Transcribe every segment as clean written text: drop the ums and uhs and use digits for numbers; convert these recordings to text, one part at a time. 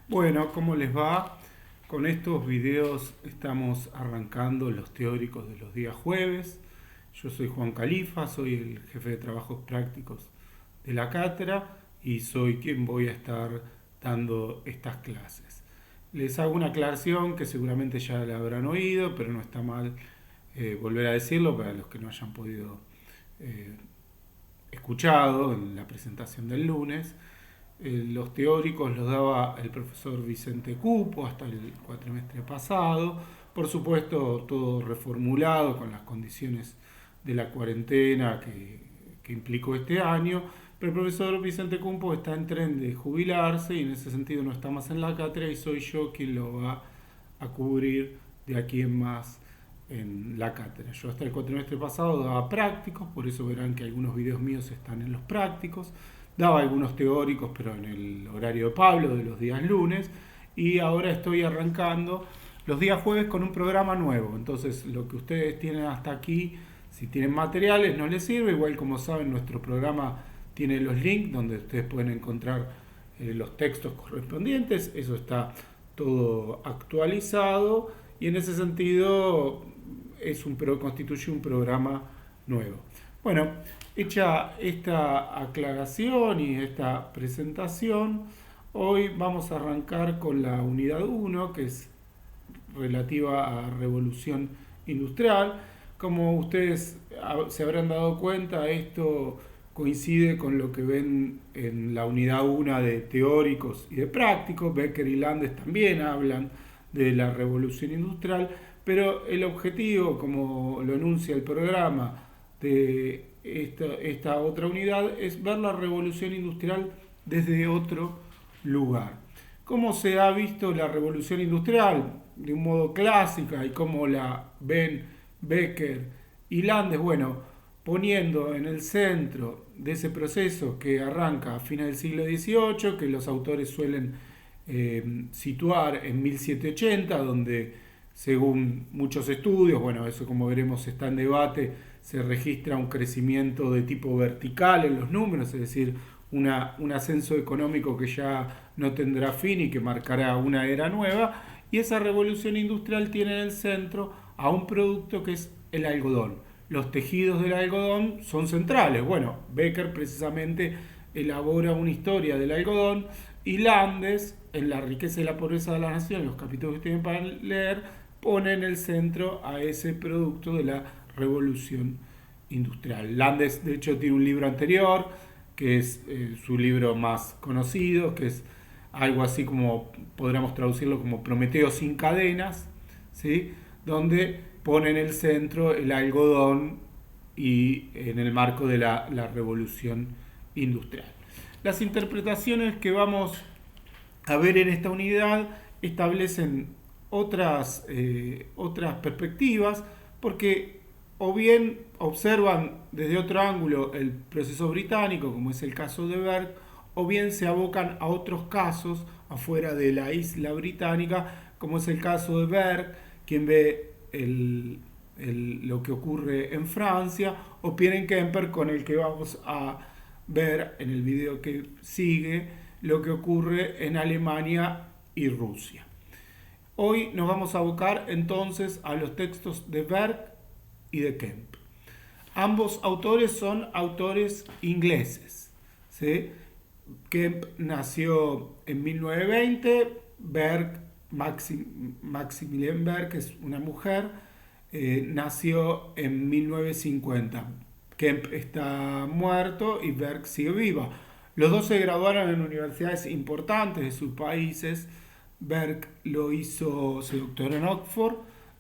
Bueno, ¿cómo les va? Con estos videos estamos arrancando los teóricos de los días jueves. Yo soy Juan Califa, soy el jefe de trabajos prácticos de la cátedra y soy quien voy a estar dando estas clases. Les hago una aclaración que seguramente ya la habrán oído, pero no está mal volver a decirlo para los que no hayan podido eh, escuchado en la presentación del lunes. Los teóricos los daba el profesor Vicente Cupo hasta el cuatrimestre pasado, por supuesto todo reformulado con las condiciones de la cuarentena que implicó este año, pero el profesor Vicente Cupo está en tren de jubilarse y en ese sentido no está más en la cátedra y soy yo quien lo va a cubrir de aquí en más en la cátedra. Yo hasta el cuatrimestre pasado daba prácticos, por eso verán que algunos videos míos están en los prácticos. Daba algunos teóricos, pero en el horario de Pablo de los días lunes. Y ahora estoy arrancando los días jueves con un programa nuevo. Entonces, lo que ustedes tienen hasta aquí, si tienen materiales, no les sirve. Igual, como saben, nuestro programa tiene los links donde ustedes pueden encontrar los textos correspondientes. Eso está todo actualizado. Y en ese sentido, constituye un programa nuevo. Bueno, hecha esta aclaración y esta presentación, hoy vamos a arrancar con la unidad 1, que es relativa a revolución industrial. Como ustedes se habrán dado cuenta, esto coincide con lo que ven en la unidad 1 de teóricos y de prácticos. Becker y Landes también hablan de la revolución industrial, pero el objetivo, como lo enuncia el programa de esta otra unidad, es ver la revolución industrial desde otro lugar. ¿Cómo se ha visto la revolución industrial de un modo clásica y cómo la ven Becker y Landes? Bueno, poniendo en el centro de ese proceso que arranca a fines del siglo XVIII, que los autores suelen situar en 1780, donde según muchos estudios, bueno, eso como veremos está en debate, se registra un crecimiento de tipo vertical en los números, es decir, un ascenso económico que ya no tendrá fin y que marcará una era nueva, y esa revolución industrial tiene en el centro a un producto que es el algodón. Los tejidos del algodón son centrales. Bueno, Becker precisamente elabora una historia del algodón y Landes, en La riqueza y la pobreza de la nación, los capítulos que tienen para leer, pone en el centro a ese producto de la revolución industrial. Landes, de hecho, tiene un libro anterior, que es su libro más conocido, que es algo así como, podríamos traducirlo como Prometeo sin cadenas, ¿sí? Donde pone en el centro el algodón y en el marco de la revolución industrial. Las interpretaciones que vamos a ver en esta unidad establecen otras perspectivas, porque o bien observan desde otro ángulo el proceso británico, como es el caso de Berg, o bien se abocan a otros casos afuera de la isla británica, como es el caso de Berg, quien ve lo que ocurre en Francia, o Pierre Kemper, con el que vamos a ver en el video que sigue lo que ocurre en Alemania y Rusia. Hoy nos vamos a abocar entonces a los textos de Berg y de Kemp. Ambos autores son autores ingleses, ¿sí? Kemp nació en 1920, Berg, Maximilian Berg, que es una mujer, nació en 1950. Kemp está muerto y Berg sigue viva. Los dos se graduaron en universidades importantes de sus países. Berg se doctoró en Oxford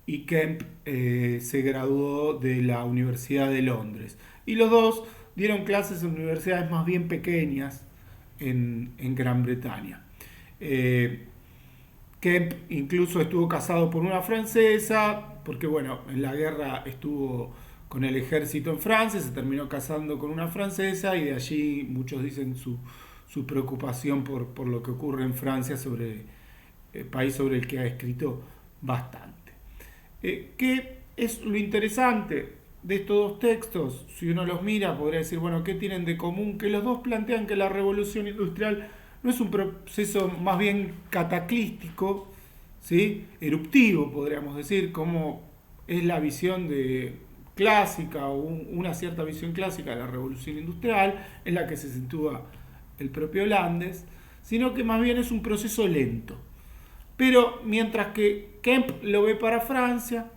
y Kemp se graduó de la Universidad de Londres. Y los dos dieron clases en universidades más bien pequeñas en Gran Bretaña. Kemp incluso estuvo casado por una francesa, porque bueno, en la guerra estuvo con el ejército en Francia, se terminó casando con una francesa y de allí muchos dicen su preocupación por lo que ocurre en Francia, sobre el país sobre el que ha escrito bastante. ¿Qué es lo interesante de estos dos textos? Si uno los mira, podría decir, bueno, ¿qué tienen de común? Que los dos plantean que la revolución industrial no es un proceso más bien cataclístico, ¿sí? Eruptivo, podríamos decir, como es la visión clásica o una cierta visión clásica de la revolución industrial, en la que se sitúa el propio Landes, sino que más bien es un proceso lento. Pero mientras que Kemp lo ve para Francia,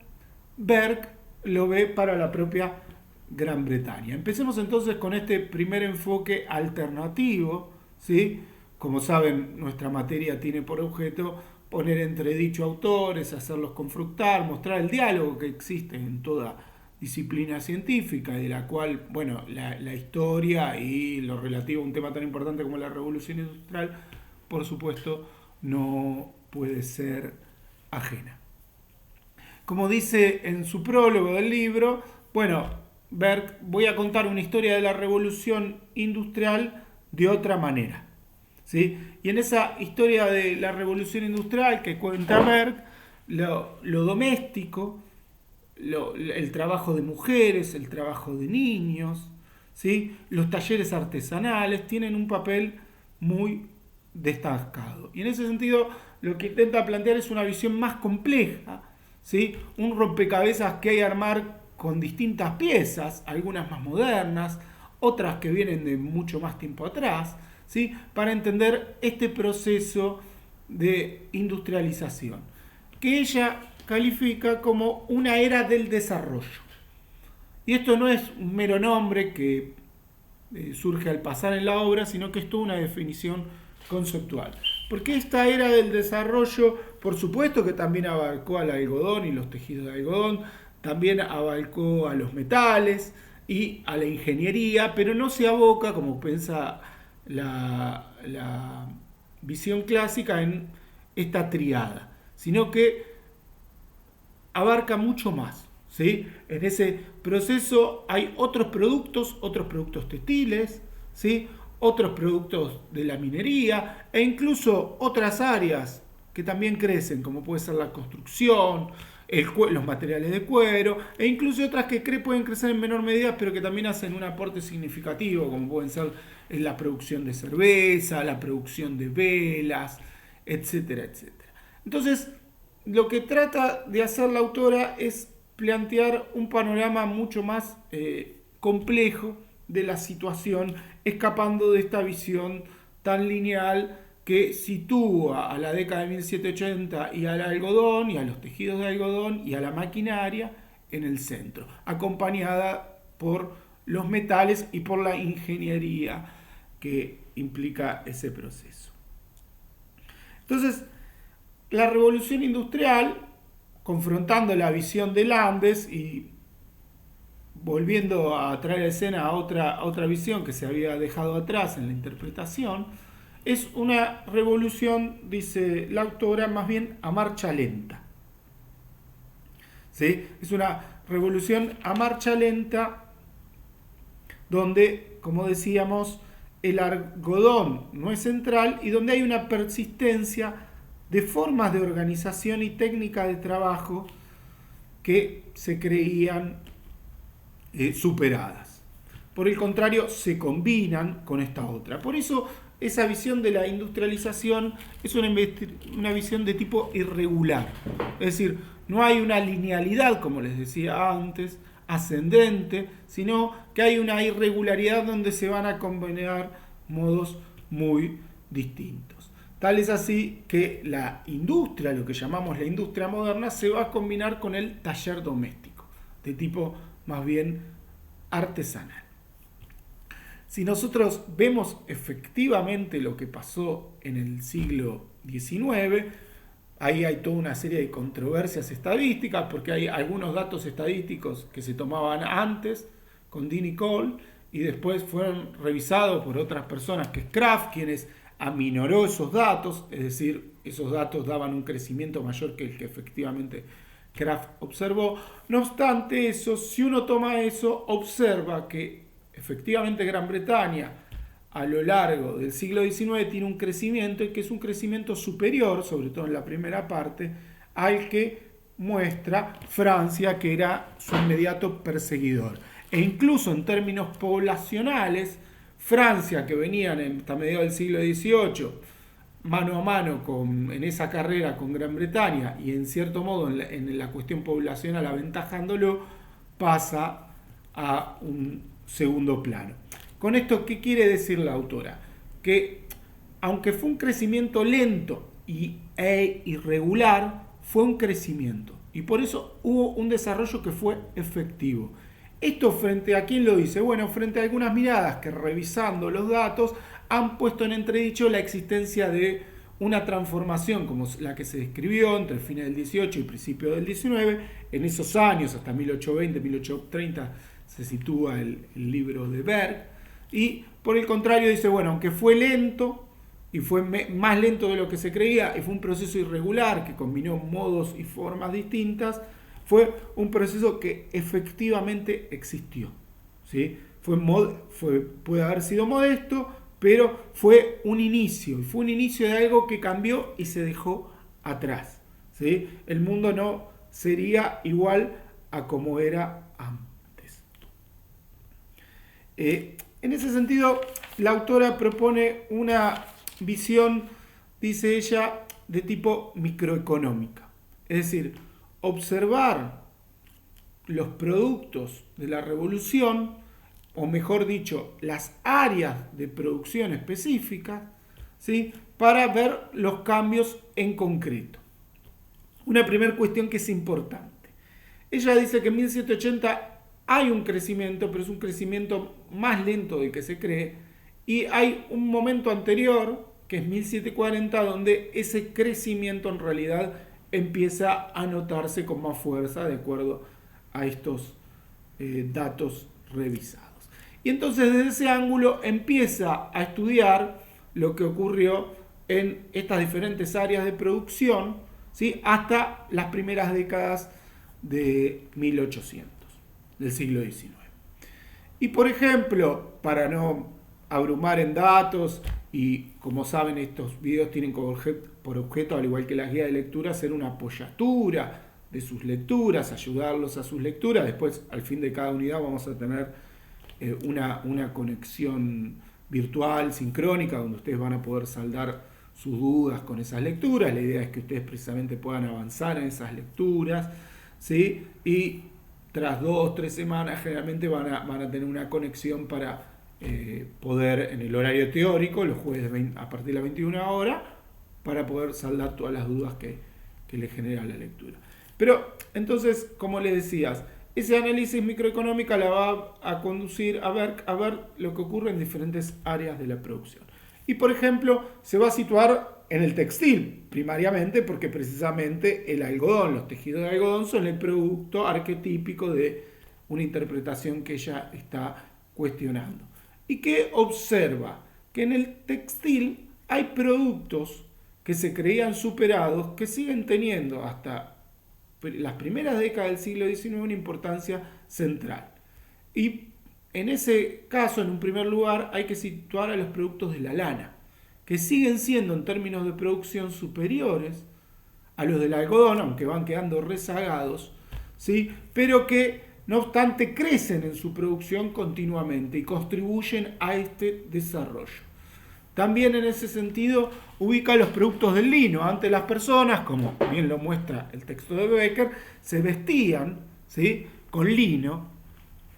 Berg lo ve para la propia Gran Bretaña. Empecemos entonces con este primer enfoque alternativo, ¿sí? Como saben, nuestra materia tiene por objeto poner entredicho autores, hacerlos confrontar, mostrar el diálogo que existe en toda disciplina científica, de la cual, bueno, la historia y lo relativo a un tema tan importante como la revolución industrial, por supuesto, no puede ser ajena. Como dice en su prólogo del libro, bueno, Berg, voy a contar una historia de la revolución industrial de otra manera, ¿sí? Y en esa historia de la revolución industrial que cuenta Berg, lo doméstico, el trabajo de mujeres, el trabajo de niños, ¿sí? Los talleres artesanales tienen un papel muy destacado. Y en ese sentido, lo que intenta plantear es una visión más compleja, ¿sí? Un rompecabezas que hay que armar con distintas piezas, algunas más modernas, otras que vienen de mucho más tiempo atrás, ¿sí? Para entender este proceso de industrialización, que ella califica como una era del desarrollo. Y esto no es un mero nombre que surge al pasar en la obra, sino que es toda una definición conceptual. Porque esta era del desarrollo, por supuesto que también abarcó al algodón y los tejidos de algodón, también abarcó a los metales y a la ingeniería, pero no se aboca, como piensa la visión clásica, en esta triada, sino que abarca mucho más, ¿sí? En ese proceso hay otros productos textiles, ¿sí? Otros productos de la minería e incluso otras áreas que también crecen, como puede ser la construcción, los materiales de cuero, e incluso otras que pueden crecer en menor medida, pero que también hacen un aporte significativo, como pueden ser la producción de cerveza, la producción de velas, etcétera, etcétera. Entonces, lo que trata de hacer la autora es plantear un panorama mucho más complejo de la situación, escapando de esta visión tan lineal que sitúa a la década de 1780 y al algodón, y a los tejidos de algodón, y a la maquinaria en el centro, acompañada por los metales y por la ingeniería que implica ese proceso. Entonces, la revolución industrial, confrontando la visión de Landes y volviendo a traer a escena a otra visión que se había dejado atrás en la interpretación, es una revolución, dice la autora, más bien a marcha lenta. ¿Sí? Es una revolución a marcha lenta donde, como decíamos, el algodón no es central y donde hay una persistencia de formas de organización y técnica de trabajo que se creían superadas. Por el contrario, se combinan con esta otra. Por eso, esa visión de la industrialización es una visión de tipo irregular. Es decir, no hay una linealidad, como les decía antes, ascendente, sino que hay una irregularidad donde se van a combinar modos muy distintos. Tal es así que la industria, lo que llamamos la industria moderna, se va a combinar con el taller doméstico, de tipo más bien artesanal. Si nosotros vemos efectivamente lo que pasó en el siglo XIX, ahí hay toda una serie de controversias estadísticas, porque hay algunos datos estadísticos que se tomaban antes con Dean y Cole y después fueron revisados por otras personas, que es Kraft, quienes aminoró esos datos, es decir, esos datos daban un crecimiento mayor que el que efectivamente Kraft observó. No obstante eso, si uno toma eso, observa que efectivamente Gran Bretaña a lo largo del siglo XIX tiene un crecimiento, y que es un crecimiento superior, sobre todo en la primera parte, al que muestra Francia, que era su inmediato perseguidor. E incluso en términos poblacionales, Francia, que venían hasta mediados del siglo XVIII, mano a mano en esa carrera con Gran Bretaña y en cierto modo en la cuestión poblacional aventajándolo, pasa a un segundo plano. Con esto, ¿qué quiere decir la autora? Que aunque fue un crecimiento lento e irregular, fue un crecimiento y por eso hubo un desarrollo que fue efectivo. Esto frente a quién lo dice, bueno, frente a algunas miradas que revisando los datos han puesto en entredicho la existencia de una transformación como la que se describió entre el final del 18 y principio del 19. En esos años, hasta 1820, 1830, se sitúa el libro de Berg. Y por el contrario dice, bueno, aunque fue lento, y fue más lento de lo que se creía, y fue un proceso irregular que combinó modos y formas distintas, fue un proceso que efectivamente existió, ¿sí? Puede haber sido modesto, pero fue un inicio de algo que cambió y se dejó atrás, ¿sí? El mundo no sería igual a como era antes. En ese sentido, la autora propone una visión, dice ella, de tipo microeconómica. Es decir, observar los productos de la revolución, o mejor dicho, las áreas de producción específicas, ¿sí?, para ver los cambios en concreto. Una primera cuestión que es importante. Ella dice que en 1780 hay un crecimiento, pero es un crecimiento más lento del que se cree, y hay un momento anterior, que es 1740, donde ese crecimiento en realidad empieza a notarse con más fuerza de acuerdo a estos datos revisados. Y entonces desde ese ángulo empieza a estudiar lo que ocurrió en estas diferentes áreas de producción, ¿sí?, hasta las primeras décadas de 1800, del siglo XIX. Y por ejemplo, para no abrumar en datos, y como saben, estos videos tienen por objeto, al igual que las guías de lectura, hacer una apoyatura de sus lecturas, ayudarlos a sus lecturas. Después, al fin de cada unidad, vamos a tener una conexión virtual, sincrónica, donde ustedes van a poder saldar sus dudas con esas lecturas. La idea es que ustedes precisamente puedan avanzar en esas lecturas, ¿sí? Y tras 2 o 3 semanas generalmente van a tener una conexión para poder, en el horario teórico, los jueves a partir de las 21 horas, para poder saldar todas las dudas que les genera la lectura. Pero entonces, como les decías, ese análisis microeconómico la va a conducir a ver lo que ocurre en diferentes áreas de la producción. Y por ejemplo, se va a situar en el textil, primariamente porque precisamente el algodón, los tejidos de algodón son el producto arquetípico de una interpretación que ella está cuestionando. ¿Y qué observa? Que en el textil hay productos que se creían superados que siguen teniendo hasta las primeras décadas del siglo XIX una importancia central. Y en ese caso, en un primer lugar, hay que situar a los productos de la lana, que siguen siendo en términos de producción superiores a los del algodón, aunque van quedando rezagados, ¿sí?, pero que no obstante crecen en su producción continuamente y contribuyen a este desarrollo. También en ese sentido ubica los productos del lino. Antes las personas, como bien lo muestra el texto de Becker, se vestían, ¿sí?, con lino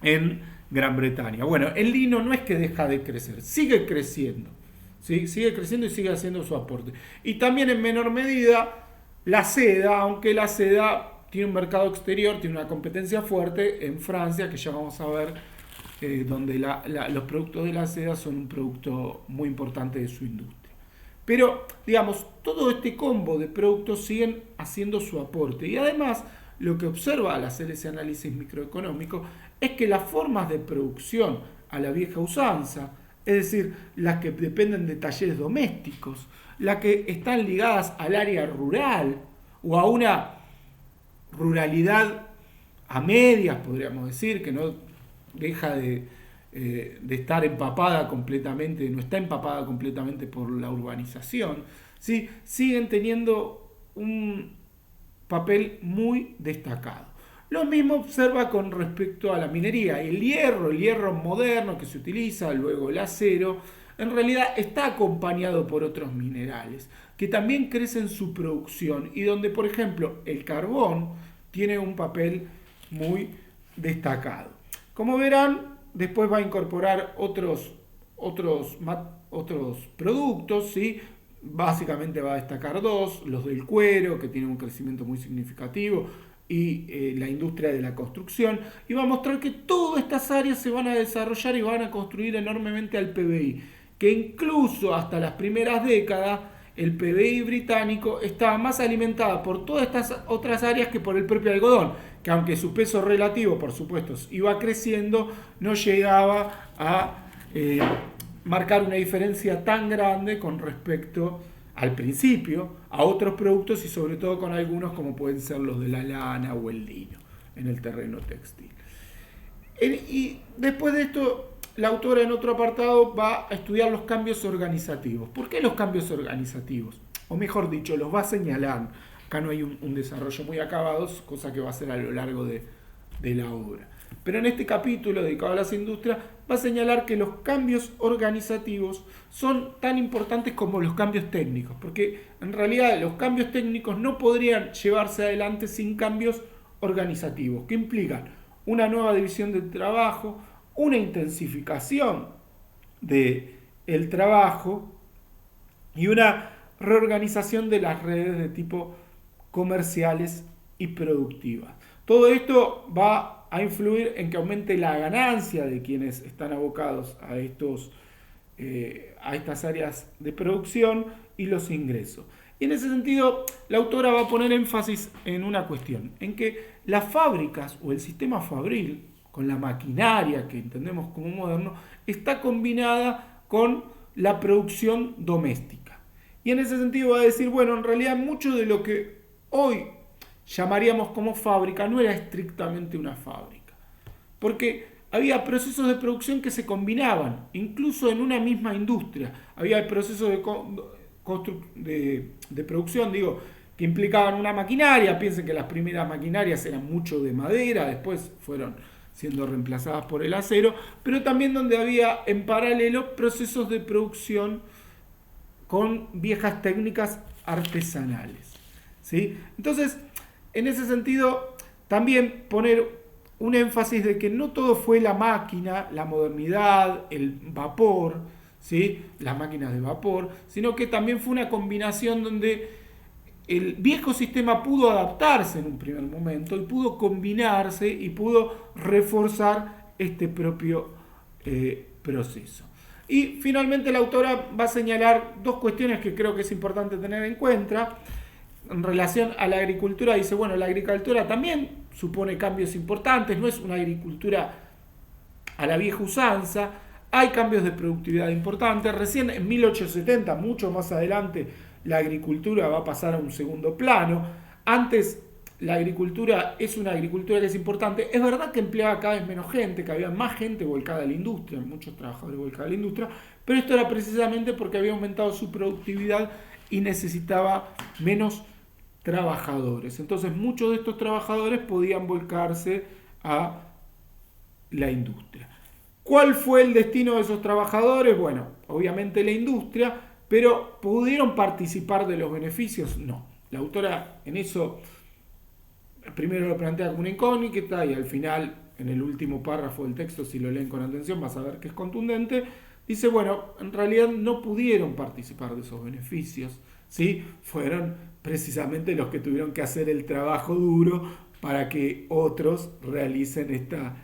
en Gran Bretaña. Bueno, el lino no es que deja de crecer, sigue creciendo, ¿sí?, sigue creciendo y sigue haciendo su aporte. Y también en menor medida la seda, aunque la seda tiene un mercado exterior, tiene una competencia fuerte en Francia, que ya vamos a ver, donde los productos de la seda son un producto muy importante de su industria. Pero, digamos, todo este combo de productos siguen haciendo su aporte. Y además, lo que observa al hacer ese análisis microeconómico es que las formas de producción a la vieja usanza, es decir, las que dependen de talleres domésticos, las que están ligadas al área rural o a una ruralidad a medias, podríamos decir, que no deja de estar empapada completamente, no está empapada completamente por la urbanización, ¿sí?, siguen teniendo un papel muy destacado. Lo mismo observa con respecto a la minería. El hierro moderno que se utiliza, luego el acero, en realidad está acompañado por otros minerales que también crecen su producción y donde, por ejemplo, el carbón tiene un papel muy destacado. Como verán, después va a incorporar otros productos, ¿sí? Básicamente va a destacar dos, los del cuero, que tienen un crecimiento muy significativo, y la industria de la construcción, y va a mostrar que todas estas áreas se van a desarrollar y van a construir enormemente al PBI, que incluso hasta las primeras décadas el PBI británico estaba más alimentada por todas estas otras áreas que por el propio algodón, que aunque su peso relativo, por supuesto, iba creciendo, no llegaba a marcar una diferencia tan grande con respecto al principio a otros productos y sobre todo con algunos como pueden ser los de la lana o el lino en el terreno textil. Y después de esto, la autora en otro apartado va a estudiar los cambios organizativos. ¿Por qué los cambios organizativos? O mejor dicho, los va a señalar. Acá no hay un desarrollo muy acabado, cosa que va a ser a lo largo de la obra. Pero en este capítulo dedicado a las industrias va a señalar que los cambios organizativos son tan importantes como los cambios técnicos, porque en realidad los cambios técnicos no podrían llevarse adelante sin cambios organizativos, que implican una nueva división del trabajo, una intensificación del trabajo y una reorganización de las redes de tipo comerciales y productivas. Todo esto va a influir en que aumente la ganancia de quienes están abocados a estas áreas de producción y los ingresos. Y en ese sentido, la autora va a poner énfasis en una cuestión, en que las fábricas o el sistema fabril, con la maquinaria que entendemos como moderno, está combinada con la producción doméstica. Y en ese sentido va a decir, bueno, en realidad mucho de lo que hoy llamaríamos como fábrica no era estrictamente una fábrica, porque había procesos de producción que se combinaban, incluso en una misma industria. Había procesos de producción, que implicaban una maquinaria. Piensen que las primeras maquinarias eran mucho de madera, después fueron siendo reemplazadas por el acero, pero también donde había en paralelo procesos de producción con viejas técnicas artesanales, ¿sí? Entonces, en ese sentido, también poner un énfasis de que no todo fue la máquina, la modernidad, el vapor, ¿sí? Las máquinas de vapor, sino que también fue una combinación donde el viejo sistema pudo adaptarse en un primer momento y pudo combinarse y pudo reforzar este propio proceso. Y finalmente la autora va a señalar dos cuestiones que creo que es importante tener en cuenta. En relación a la agricultura, dice, bueno, la agricultura también supone cambios importantes, no es una agricultura a la vieja usanza, hay cambios de productividad importantes. Recién en 1870, mucho más adelante, la agricultura va a pasar a un segundo plano. Antes la agricultura es una agricultura que es importante. Es verdad que empleaba cada vez menos gente, que había más gente volcada a la industria, muchos trabajadores volcados a la industria, pero esto era precisamente porque había aumentado su productividad y necesitaba menos trabajadores. Entonces muchos de estos trabajadores podían volcarse a la industria. ¿Cuál fue el destino de esos trabajadores? Bueno, obviamente la industria, pero ¿pudieron participar de los beneficios? No. La autora en eso primero lo plantea como una incógnita y al final, en el último párrafo del texto, si lo leen con atención, vas a ver que es contundente. Dice, bueno, en realidad no pudieron participar de esos beneficios, ¿sí? Fueron precisamente los que tuvieron que hacer el trabajo duro para que otros realicen esta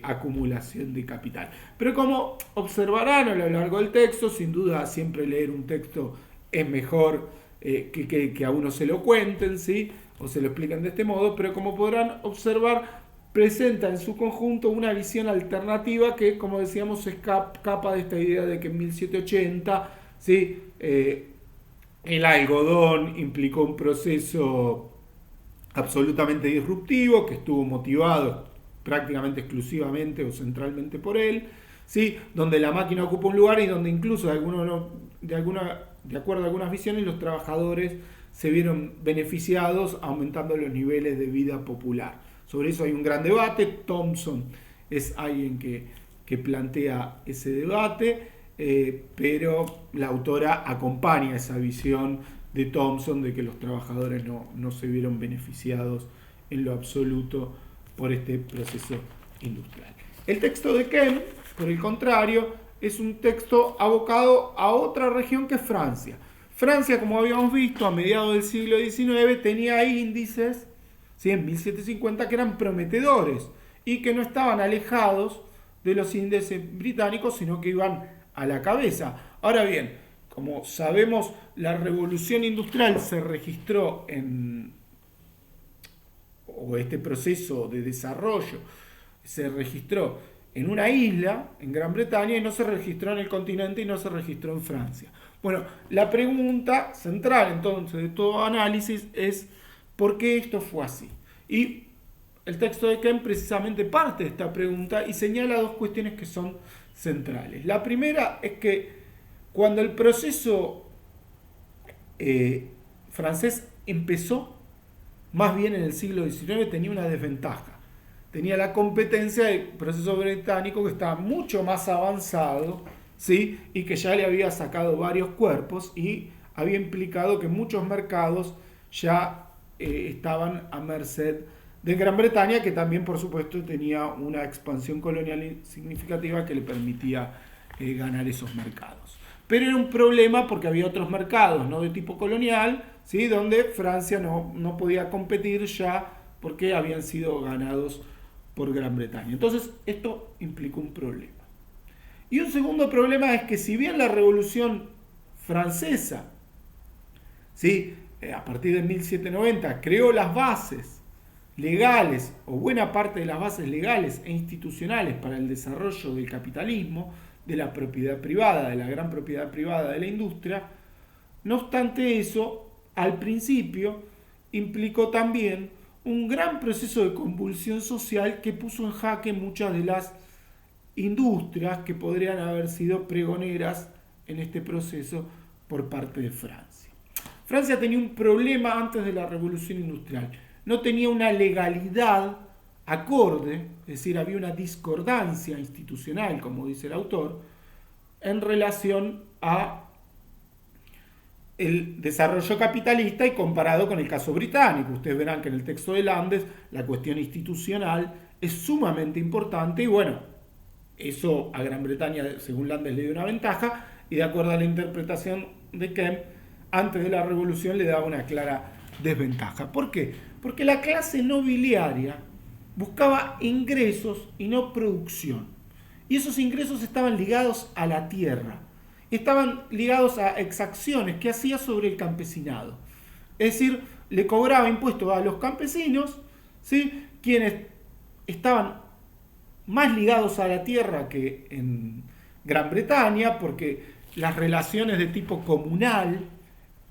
acumulación de capital. Pero como observarán a lo largo del texto, sin duda siempre leer un texto es mejor que a uno se lo cuenten, ¿sí? O se lo explican de este modo, pero como podrán observar, presenta en su conjunto una visión alternativa que, como decíamos, se escapa de esta idea de que en 1780, ¿sí? El algodón implicó un proceso absolutamente disruptivo que estuvo motivado prácticamente exclusivamente o centralmente por él, ¿sí? Donde la máquina ocupa un lugar y donde incluso de acuerdo a algunas visiones los trabajadores se vieron beneficiados aumentando los niveles de vida popular. Sobre eso hay un gran debate. Thompson es alguien que plantea ese debate, pero la autora acompaña esa visión de Thompson de que los trabajadores no se vieron beneficiados en lo absoluto por este proceso industrial. El texto de Kem, por el contrario, es un texto abocado a otra región que es Francia. Francia, como habíamos visto, a mediados del siglo XIX tenía índices, ¿sí?, en 1750 que eran prometedores y que no estaban alejados de los índices británicos, sino que iban a la cabeza. Ahora bien, como sabemos, la revolución industrial se registró o este proceso de desarrollo se registró en una isla, en Gran Bretaña, y no se registró en el continente y no se registró en Francia. Bueno, la pregunta central entonces de todo análisis es ¿por qué esto fue así? Y el texto de Kem precisamente parte de esta pregunta y señala dos cuestiones que son centrales. La primera es que cuando el proceso francés empezó, más bien en el siglo XIX, tenía una desventaja. Tenía la competencia del proceso británico que estaba mucho más avanzado, ¿sí?, y que ya le había sacado varios cuerpos y había implicado que muchos mercados ya estaban a merced de Gran Bretaña, que también, por supuesto, tenía una expansión colonial significativa que le permitía ganar esos mercados. Pero era un problema porque había otros mercados, ¿no?, de tipo colonial, ¿sí?, donde Francia no podía competir ya porque habían sido ganados por Gran Bretaña. Entonces, esto implicó un problema. Y un segundo problema es que si bien la Revolución Francesa, ¿sí?, a partir de 1790 creó las bases legales o buena parte de las bases legales e institucionales para el desarrollo del capitalismo, de la propiedad privada, de la gran propiedad privada de la industria, no obstante eso, al principio implicó también un gran proceso de convulsión social que puso en jaque muchas de las industrias que podrían haber sido pregoneras en este proceso por parte de Francia. Francia tenía un problema antes de la Revolución Industrial. No tenía una legalidad acorde, es decir, había una discordancia institucional, como dice el autor, en relación a el desarrollo capitalista y comparado con el caso británico. Ustedes verán que en el texto de Landes la cuestión institucional es sumamente importante y bueno, eso a Gran Bretaña, según Landes, le dio una ventaja y de acuerdo a la interpretación de Kem, antes de la revolución le daba una clara desventaja. ¿Por qué? Porque la clase nobiliaria buscaba ingresos y no producción. Y esos ingresos estaban ligados a la tierra. Estaban ligados a exacciones que hacía sobre el campesinado. Es decir, le cobraba impuestos a los campesinos, ¿sí?, quienes estaban más ligados a la tierra que en Gran Bretaña, porque las relaciones de tipo comunal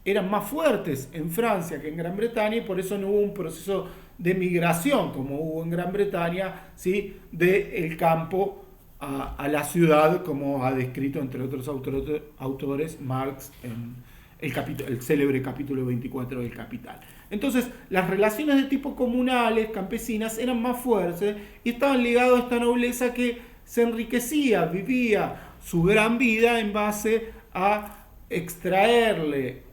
eran más fuertes en Francia que en Gran Bretaña y por eso no hubo un proceso de migración como hubo en Gran Bretaña, ¿sí?, del campo a la ciudad, como ha descrito entre otros autores Marx en el célebre capítulo 24 del Capital. Entonces, las relaciones de tipo comunales, campesinas, eran más fuertes y estaban ligados a esta nobleza que se enriquecía, vivía su gran vida en base a extraerle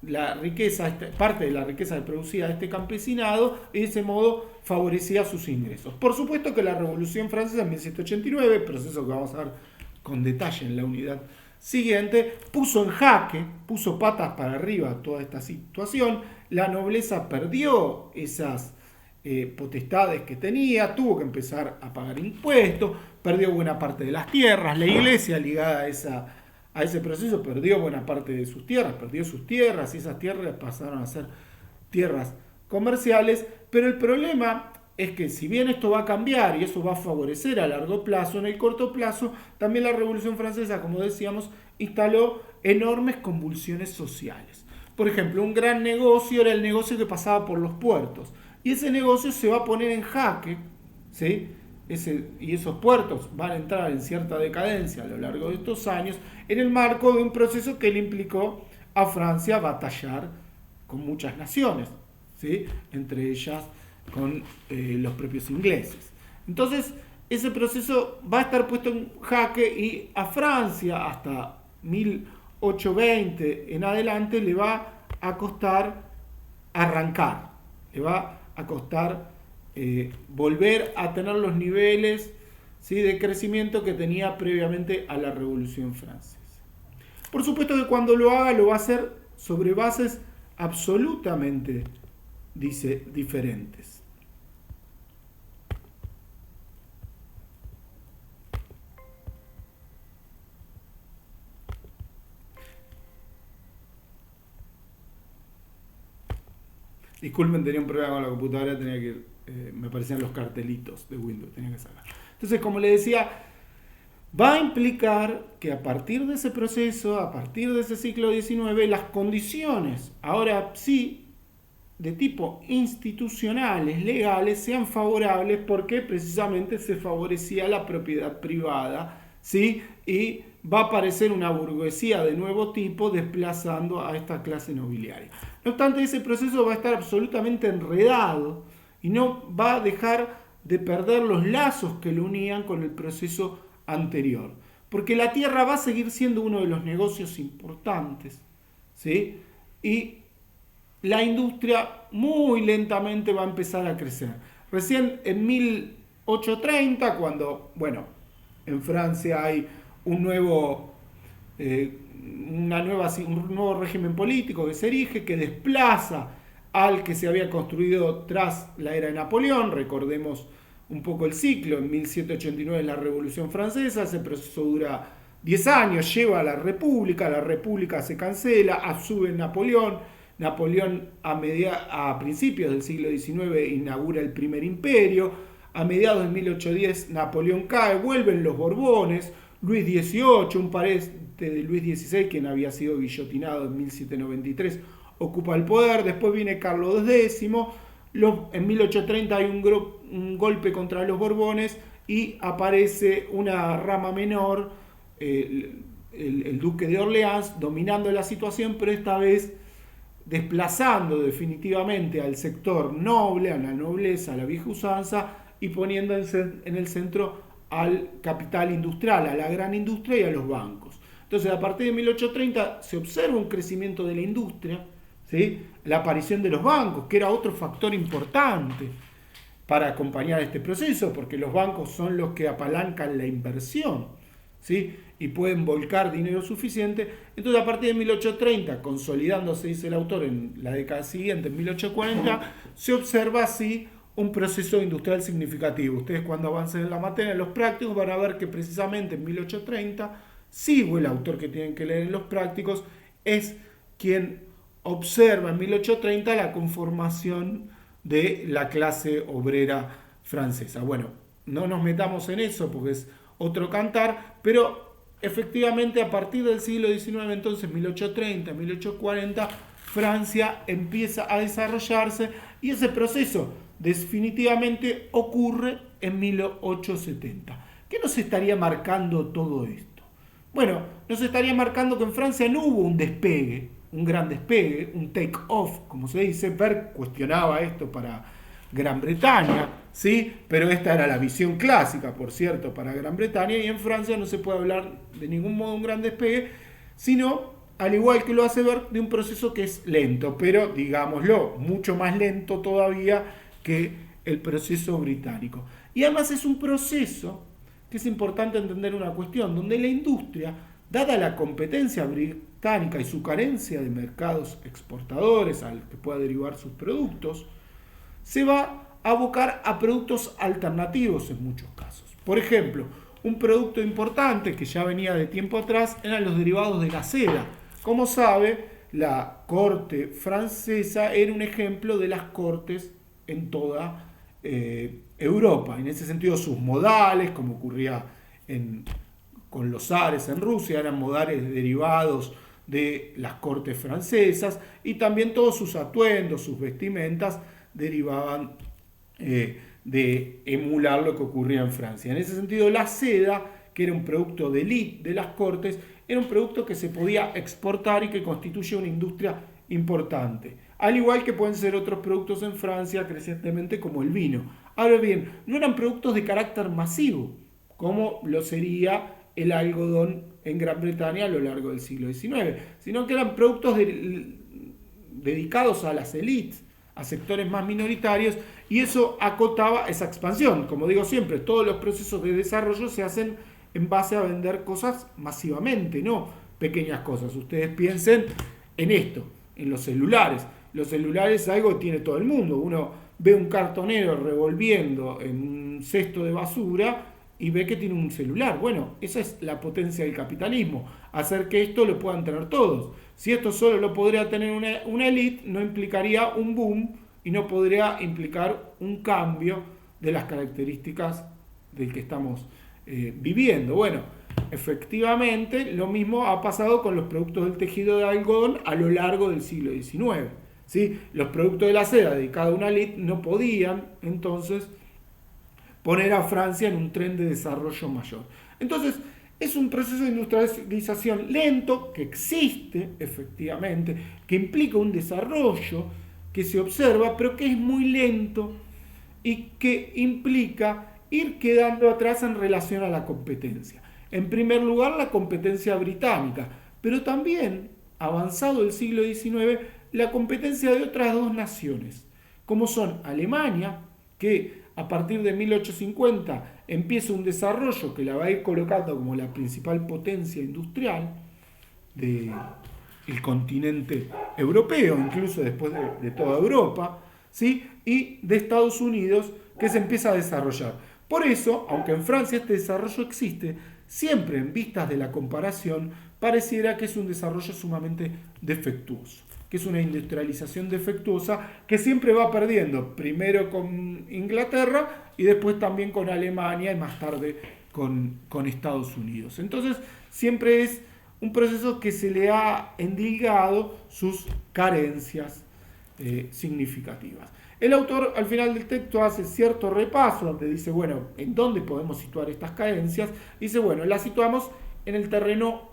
la riqueza, parte de la riqueza que producía este campesinado, y de ese modo favorecía sus ingresos. Por supuesto que la Revolución Francesa en 1789, proceso que vamos a ver con detalle en la unidad siguiente, puso en jaque, puso patas para arriba toda esta situación. La nobleza perdió esas potestades que tenía, tuvo que empezar a pagar impuestos, perdió buena parte de las tierras, la iglesia ligada a ese proceso perdió buena parte de sus tierras, perdió sus tierras y esas tierras pasaron a ser tierras comerciales, pero el problema es que si bien esto va a cambiar y eso va a favorecer a largo plazo, en el corto plazo también la Revolución Francesa, como decíamos, instaló enormes convulsiones sociales. Por ejemplo, un gran negocio era el negocio que pasaba por los puertos y ese negocio se va a poner en jaque, ¿sí?, y esos puertos van a entrar en cierta decadencia a lo largo de estos años en el marco de un proceso que le implicó a Francia batallar con muchas naciones, ¿sí?, entre ellas con los propios ingleses. Entonces, ese proceso va a estar puesto en jaque y a Francia hasta 1820 en adelante le va a costar arrancar, le va a costar volver a tener los niveles, ¿sí?, de crecimiento que tenía previamente a la Revolución Francesa. Por supuesto que cuando lo haga lo va a hacer sobre bases absolutamente diferentes. Disculpen, tenía un problema con la computadora, tenía que me aparecían los cartelitos de Windows, tenía que sacar. Entonces, como le decía, va a implicar que a partir de ese proceso, a partir de ese siglo XIX, las condiciones, ahora sí, de tipo institucionales, legales, sean favorables porque precisamente se favorecía la propiedad privada, ¿sí? Y va a aparecer una burguesía de nuevo tipo desplazando a esta clase nobiliaria. No obstante, ese proceso va a estar absolutamente enredado y no va a dejar de perder los lazos que lo unían con el proceso anterior. Porque la tierra va a seguir siendo uno de los negocios importantes, ¿sí? Y la industria muy lentamente va a empezar a crecer. Recién en 1830, cuando, bueno, en Francia hay un nuevo régimen político que se erige, que desplaza al que se había construido tras la era de Napoleón. Recordemos un poco el ciclo. En 1789 la Revolución Francesa, ese proceso dura 10 años, lleva a la República se cancela, sube Napoleón a principios del siglo XIX inaugura el primer imperio. A mediados de 1810 Napoleón cae, vuelven los Borbones, Luis XVIII, un pariente de Luis XVI, quien había sido guillotinado en 1793, ocupa el poder. Después viene Carlos X, en 1830 hay un golpe contra los Borbones y aparece una rama menor, el duque de Orleans, dominando la situación, pero esta vez desplazando definitivamente al sector noble, a la nobleza, a la vieja usanza, y poniendo en el centro al capital industrial, a la gran industria y a los bancos. Entonces, a partir de 1830 se observa un crecimiento de la industria, ¿sí?, la aparición de los bancos, que era otro factor importante para acompañar este proceso, porque los bancos son los que apalancan la inversión, ¿sí?, y pueden volcar dinero suficiente. Entonces, a partir de 1830, consolidándose, dice el autor, en la década siguiente, en 1840, se observa así un proceso industrial significativo. Ustedes, cuando avancen en la materia, en los prácticos, van a ver que precisamente en 1830, Sigo, el autor que tienen que leer en los prácticos, es quien observa en 1830 la conformación de la clase obrera francesa. Bueno, no nos metamos en eso porque es otro cantar, pero efectivamente a partir del siglo XIX, entonces 1830, 1840, Francia empieza a desarrollarse y ese proceso definitivamente ocurre en 1870. ¿Qué nos estaría marcando todo esto? Bueno, nos estaría marcando que en Francia no hubo un despegue, un gran despegue, un take-off, como se dice. Berg cuestionaba esto para Gran Bretaña, ¿sí? Pero esta era la visión clásica, por cierto, para Gran Bretaña, y en Francia no se puede hablar de ningún modo de un gran despegue, sino, al igual que lo hace Berg, de un proceso que es lento, pero, digámoslo, mucho más lento todavía que el proceso británico. Y además es un proceso que es importante entender una cuestión, donde la industria, dada la competencia británica y su carencia de mercados exportadores al que pueda derivar sus productos, se va a abocar a productos alternativos en muchos casos. Por ejemplo, un producto importante que ya venía de tiempo atrás eran los derivados de la seda. Como sabe, la corte francesa era un ejemplo de las cortes en toda Europa. En ese sentido, sus modales, como ocurría con los zares en Rusia, eran modales derivados de las cortes francesas, y también todos sus atuendos, sus vestimentas, derivaban de emular lo que ocurría en Francia. En ese sentido, la seda, que era un producto de élite de las cortes, era un producto que se podía exportar y que constituye una industria importante. al igual que pueden ser otros productos en Francia crecientemente como el vino. Ahora bien, no eran productos de carácter masivo, como lo sería el algodón en Gran Bretaña a lo largo del siglo XIX, sino que eran productos dedicados a las élites, a sectores más minoritarios, y eso acotaba esa expansión. Como digo siempre, todos los procesos de desarrollo se hacen en base a vender cosas masivamente, no pequeñas cosas. Ustedes piensen en esto, en los celulares. Los celulares es algo que tiene todo el mundo. Uno ve un cartonero revolviendo en un cesto de basura y ve que tiene un celular. Bueno, esa es la potencia del capitalismo, hacer que esto lo puedan tener todos. Si esto solo lo podría tener una élite, no implicaría un boom y no podría implicar un cambio de las características del que estamos viviendo. Bueno, efectivamente, lo mismo ha pasado con los productos del tejido de algodón a lo largo del siglo XIX. ¿Sí? Los productos de la seda dedicados a una élite no podían, entonces, poner a Francia en un tren de desarrollo mayor. Entonces, es un proceso de industrialización lento, que existe, efectivamente, que implica un desarrollo que se observa, pero que es muy lento y que implica ir quedando atrás en relación a la competencia. En primer lugar, la competencia británica, pero también, avanzado el siglo XIX, la competencia de otras dos naciones, como son Alemania, que a partir de 1850 empieza un desarrollo que la va a ir colocando como la principal potencia industrial del continente europeo, incluso después de toda Europa, ¿sí? Y de Estados Unidos, que se empieza a desarrollar. Por eso, aunque en Francia este desarrollo existe, siempre en vistas de la comparación pareciera que es un desarrollo sumamente defectuoso, que es una industrialización defectuosa que siempre va perdiendo, primero con Inglaterra y después también con Alemania y más tarde con Estados Unidos. Entonces siempre es un proceso que se le ha endilgado sus carencias significativas. El autor al final del texto hace cierto repaso donde dice, bueno, ¿en dónde podemos situar estas carencias? Dice, bueno, las situamos en el terreno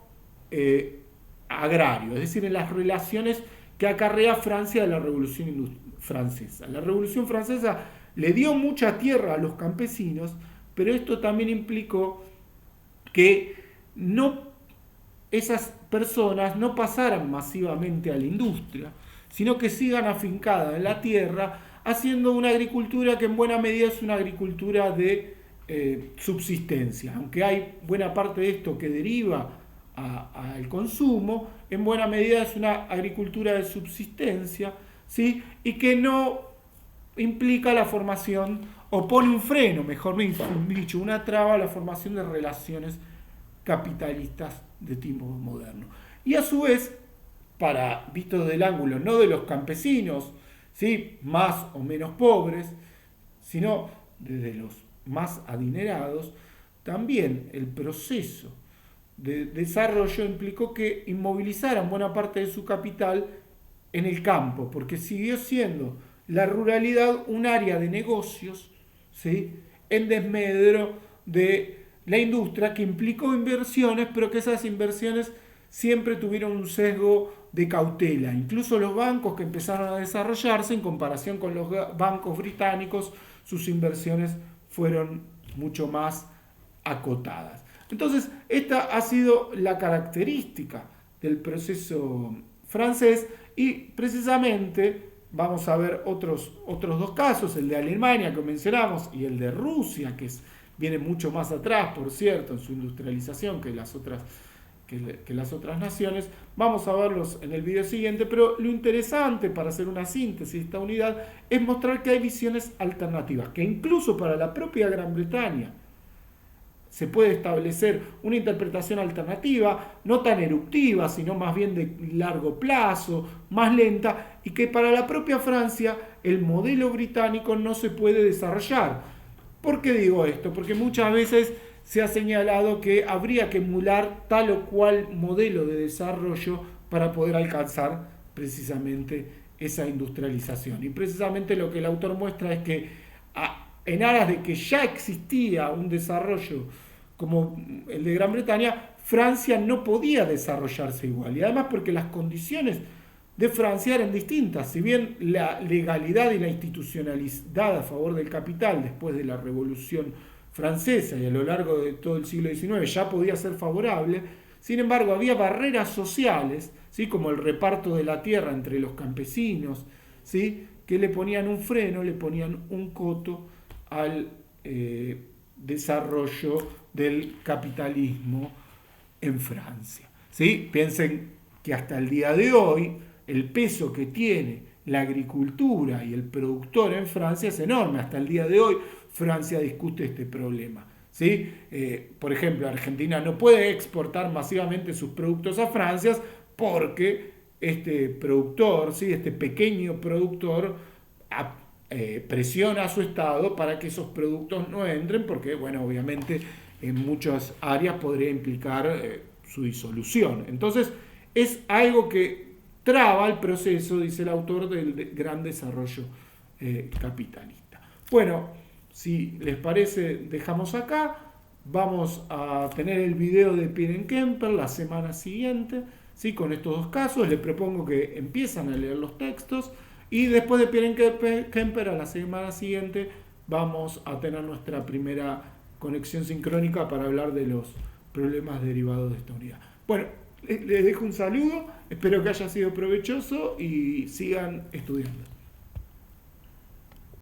agrario, es decir, en las relaciones que acarrea Francia de la Revolución Francesa. La Revolución Francesa le dio mucha tierra a los campesinos, pero esto también implicó que esas personas no pasaran masivamente a la industria, sino que sigan afincadas en la tierra, haciendo una agricultura que en buena medida es una agricultura de subsistencia. Aunque hay buena parte de esto que deriva al consumo, en buena medida es una agricultura de subsistencia, ¿sí? Y que no implica la formación, o pone un freno, mejor dicho, una traba a la formación de relaciones capitalistas de tipo moderno. Y a su vez, visto del ángulo no de los campesinos, ¿sí? Más o menos pobres, sino desde los más adinerados, también el proceso de desarrollo implicó que inmovilizaran buena parte de su capital en el campo, porque siguió siendo la ruralidad un área de negocios, ¿sí? En desmedro de la industria, que implicó inversiones, pero que esas inversiones siempre tuvieron un sesgo de cautela. Incluso los bancos que empezaron a desarrollarse, en comparación con los bancos británicos, sus inversiones fueron mucho más acotadas. Entonces, esta ha sido la característica del proceso francés, y precisamente vamos a ver otros dos casos, el de Alemania que mencionamos y el de Rusia, que viene mucho más atrás, por cierto, en su industrialización que las otras naciones. Vamos a verlos en el video siguiente, pero lo interesante para hacer una síntesis de esta unidad es mostrar que hay visiones alternativas, que incluso para la propia Gran Bretaña se puede establecer una interpretación alternativa, no tan eruptiva, sino más bien de largo plazo, más lenta, y que para la propia Francia el modelo británico no se puede desarrollar. ¿Por qué digo esto? Porque muchas veces se ha señalado que habría que emular tal o cual modelo de desarrollo para poder alcanzar precisamente esa industrialización. Y precisamente lo que el autor muestra es que en aras de que ya existía un desarrollo como el de Gran Bretaña, Francia no podía desarrollarse igual. Y además porque las condiciones de Francia eran distintas. Si bien la legalidad y la institucionalidad a favor del capital después de la Revolución Francesa y a lo largo de todo el siglo XIX ya podía ser favorable, sin embargo había barreras sociales, ¿sí? Como el reparto de la tierra entre los campesinos, ¿sí? Que le ponían un freno, le ponían un coto al desarrollo del capitalismo en Francia. ¿Sí? Piensen que hasta el día de hoy el peso que tiene la agricultura y el productor en Francia es enorme. Hasta el día de hoy Francia discute este problema. ¿Sí? Por ejemplo, Argentina no puede exportar masivamente sus productos a Francia porque este productor, ¿sí? Este pequeño productor, presiona a su Estado para que esos productos no entren, porque, bueno, obviamente en muchas áreas podría implicar su disolución. Entonces, es algo que traba el proceso, dice el autor, del gran desarrollo capitalista. Bueno, si les parece, dejamos acá. Vamos a tener el video de Pierre Kemper la semana siguiente, ¿sí? Con estos dos casos. Les propongo que empiezan a leer los textos y después de Pierre Kemper a la semana siguiente vamos a tener nuestra primera conexión sincrónica para hablar de los problemas derivados de esta unidad. Bueno, les dejo un saludo, espero que haya sido provechoso y sigan estudiando.